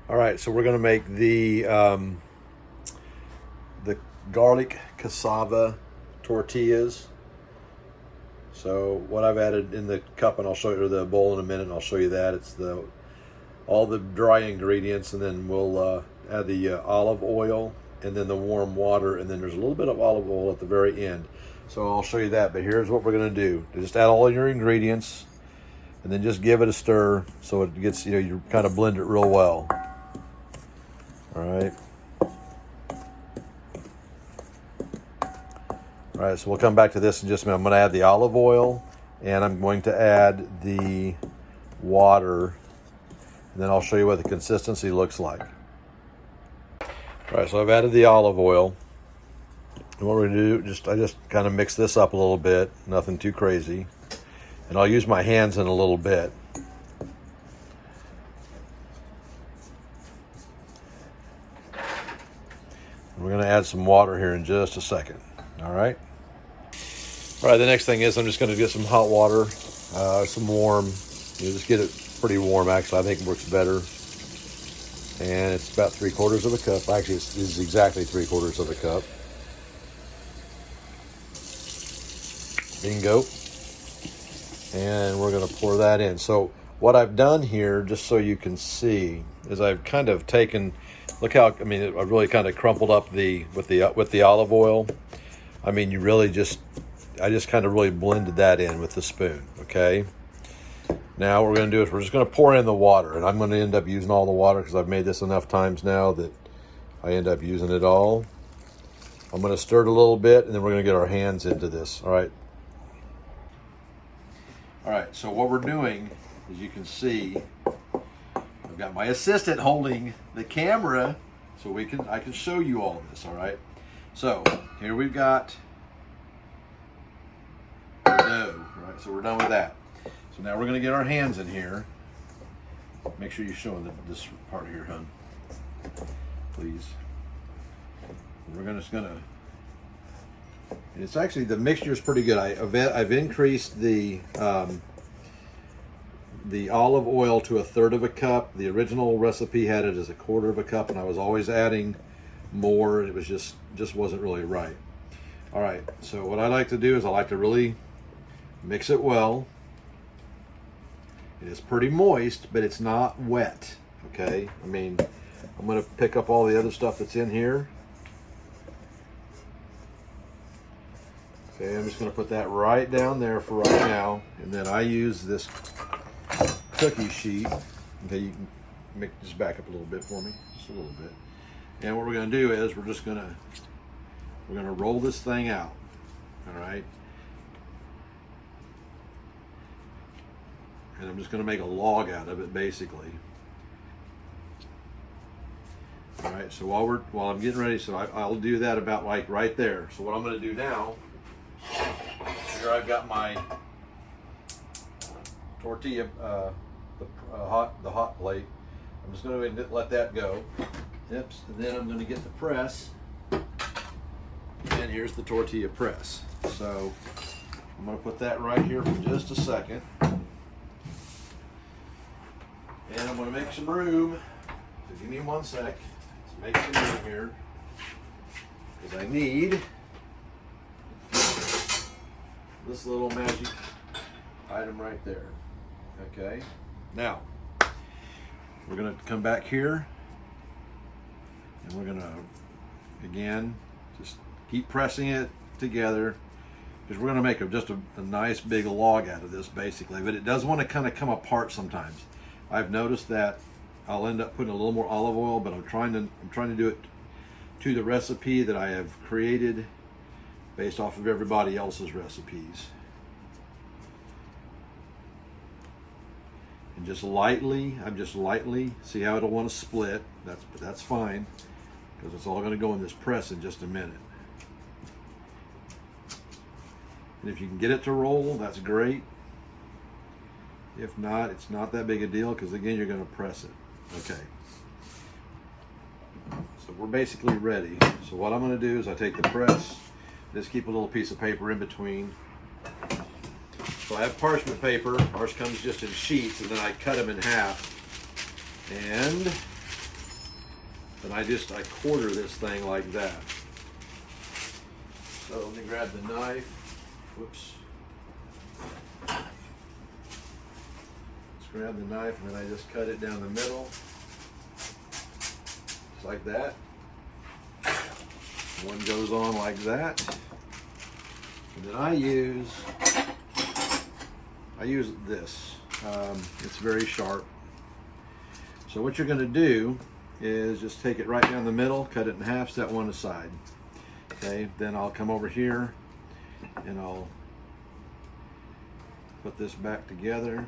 All right, so we're going to make the garlic cassava tortillas. So what I've added in the cup, and I'll show you, or the bowl in a minute, and I'll show you that. It's all the dry ingredients, and then we'll add the olive oil, and then the warm water, and then there's a little bit of olive oil at the very end. So I'll show you that, but here's what we're going to do. Just add all your ingredients, and then just give it a stir so it gets, you kind of blend it real well. All right. All right, so we'll come back to this in just a minute. I'm going to add the olive oil, and I'm going to add the water, and then I'll show you what the consistency looks like. All right, so I've added the olive oil. And what we're going to do, I just kind of mix this up a little bit, nothing too crazy. And I'll use my hands in a little bit. And we're going to add some water here in just a second. All right. All right, the next thing is I'm just going to get some hot water, some warm. Just get it pretty warm, actually. I think it works better. And it's about 3/4 of a cup. Actually, it's exactly 3/4 of a cup. Bingo. And we're going to pour that in. So what I've done here, just so you can see, is I've kind of taken, look how, I really kind of crumpled up with the olive oil. I just kind of really blended that in with the spoon, okay? Now what we're going to do is we're just going to pour in the water, and I'm going to end up using all the water because I've made this enough times now that I end up using it all. I'm going to stir it a little bit, and then we're going to get our hands into this, all right? All right, so what we're doing, as you can see, I've got my assistant holding the camera so I can show you all this, all right? So here we've got the dough, right? So we're done with that. So now we're going to get our hands in here. Make sure you're showing this part here, hon, please. We're it's actually, the mixture is pretty good. I've increased the olive oil to 1/3 of a cup. The original recipe had it as 1/4 of a cup, and I was always adding more. It was just wasn't really right. All right, so what I like to do is I like to really mix it well. It is pretty moist, but it's not wet, okay? I'm going to pick up all the other stuff that's in here. Okay, I'm just going to put that right down there for right now, and then I use this cookie sheet. Okay, you can just back up a little bit for me, just a little bit. And what we're going to do is we're going to roll this thing out. All right. And I'm just going to make a log out of it, basically. All right. So while I'm getting ready, so I'll do that about like right there. So what I'm going to do now, here I've got my tortilla, the hot plate. I'm just going to let that go. Oops. And then I'm going to get the press. And here's the tortilla press. So I'm going to put that right here for just a second. And I'm going to make some room. So give me 1 sec. Let's make some room here. Because I need this little magic item right there. Okay. Now, we're going to come back here. And we're going to, again, just keep pressing it together. Because we're going to make just a nice big log out of this, basically. But it does want to kind of come apart sometimes. I've noticed that I'll end up putting a little more olive oil, but I'm trying to do it to the recipe that I have created based off of everybody else's recipes. And I'm just lightly, see how it'll want to split. That's fine, because it's all going to go in this press in just a minute. And if you can get it to roll, that's great. If not, it's not that big a deal, because again, you're going to press it. Okay. So we're basically ready. So what I'm going to do is I take the press, just keep a little piece of paper in between. So I have parchment paper. Ours comes just in sheets, and then I cut them in half. And And I quarter this thing like that. So let me grab the knife. Whoops. Let's grab the knife and then I just cut it down the middle. Just like that. One goes on like that. And then I use this. It's very sharp. So what you're going to do is just take it right down the middle, cut it in half, set one aside. Okay, then I'll come over here and I'll put this back together.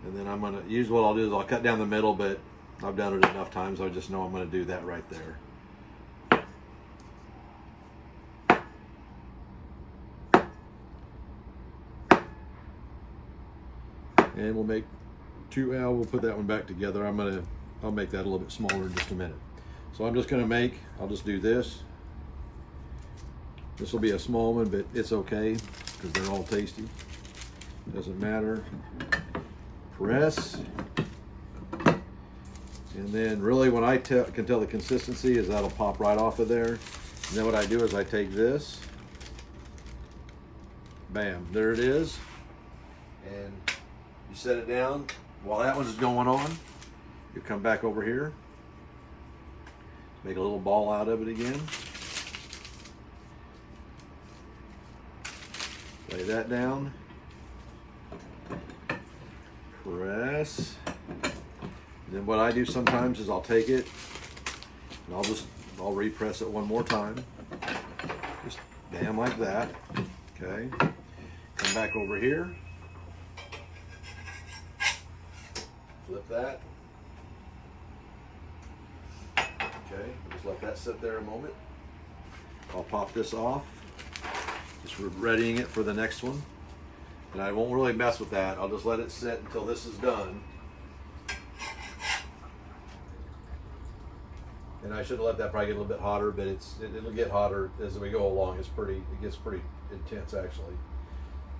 And then I'm going to use, what I'll do is I'll cut down the middle, but I've done it enough times, I just know I'm going to do that right there. And we'll make we'll put that one back together. I'll make that a little bit smaller in just a minute. So I'm just I'll just do this. This will be a small one, but it's okay because they're all tasty. Doesn't matter. Press. And then really when I can tell the consistency is that'll pop right off of there. And then what I do is I take this. Bam, there it is. And you set it down. While that one's going on, you come back over here, make a little ball out of it again. Lay that down. Press. And then what I do sometimes is I'll take it and I'll repress it one more time. Just bam like that. Okay. Come back over here. Flip that. Okay, just let that sit there a moment. I'll pop this off. Just readying it for the next one. And I won't really mess with that. I'll just let it sit until this is done. And I should have let that probably get a little bit hotter, but it'll get hotter as we go along. It gets pretty intense actually.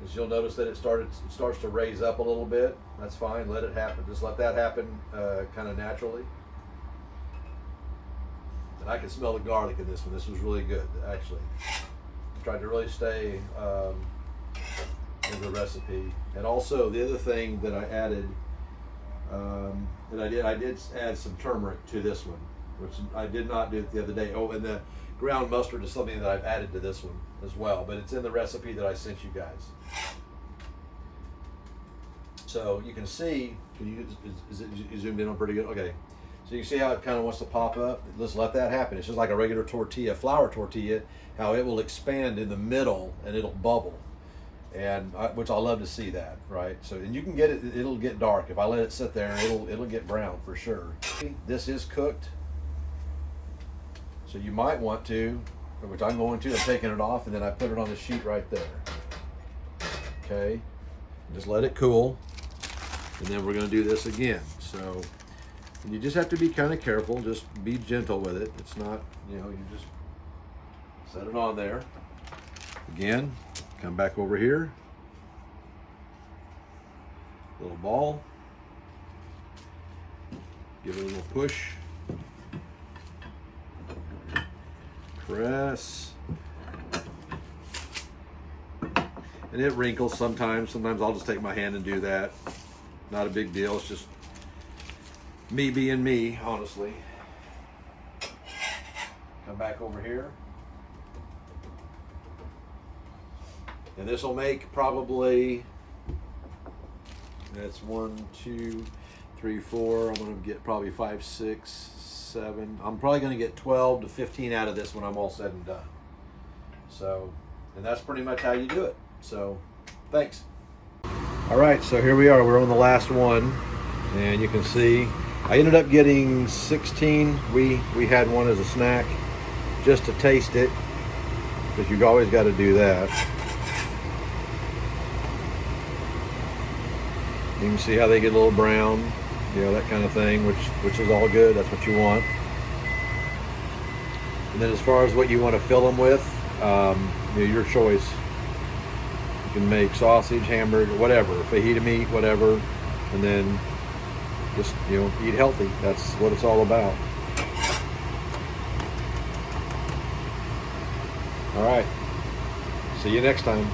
As you'll notice that it starts to raise up a little bit. That's fine, let it happen. Just let that happen kind of naturally. And I can smell the garlic in this one. This was really good, actually. I tried to really stay in the recipe. And also the other thing that I added, I did add some turmeric to this one, which I did not do the other day. Oh, and the ground mustard is something that I've added to this one as well, but it's in the recipe that I sent you guys. So you can see, you zoomed in on pretty good? Okay. So you see how it kind of wants to pop up? Let's let that happen. It's just like a regular tortilla, flour tortilla, how it will expand in the middle and it'll bubble. And which I love to see that, right? So, and you can get it, it'll get dark. If I let it sit there, it'll get brown for sure. This is cooked. So you might want to, which I'm going to, I'm taking it off and then I put it on the sheet right there. Okay, just let it cool. And then we're gonna do this again. So you just have to be kind of careful, just be gentle with it. It's not, you just set it on there. Again, come back over here. Little ball. Give it a little push. Press. And it wrinkles sometimes. Sometimes I'll just take my hand and do that. Not a big deal. It's just me being me, honestly. Come back over here. And this will make probably, that's 1, 2, 3, 4. I'm going to get probably 5, 6, 7. I'm probably going to get 12 to 15 out of this when I'm all said and done. So, and that's pretty much how you do it. So, thanks. All right, so here we are. We're on the last one, and you can see I ended up getting 16. We had one as a snack just to taste it, because you've always got to do that. You can see how they get a little brown, that kind of thing, which is all good. That's what you want. And then as far as what you want to fill them with, your choice. You can make sausage, hamburger, whatever, fajita meat, whatever, and then Just, you know, eat healthy. That's what it's all about. All right. See you next time.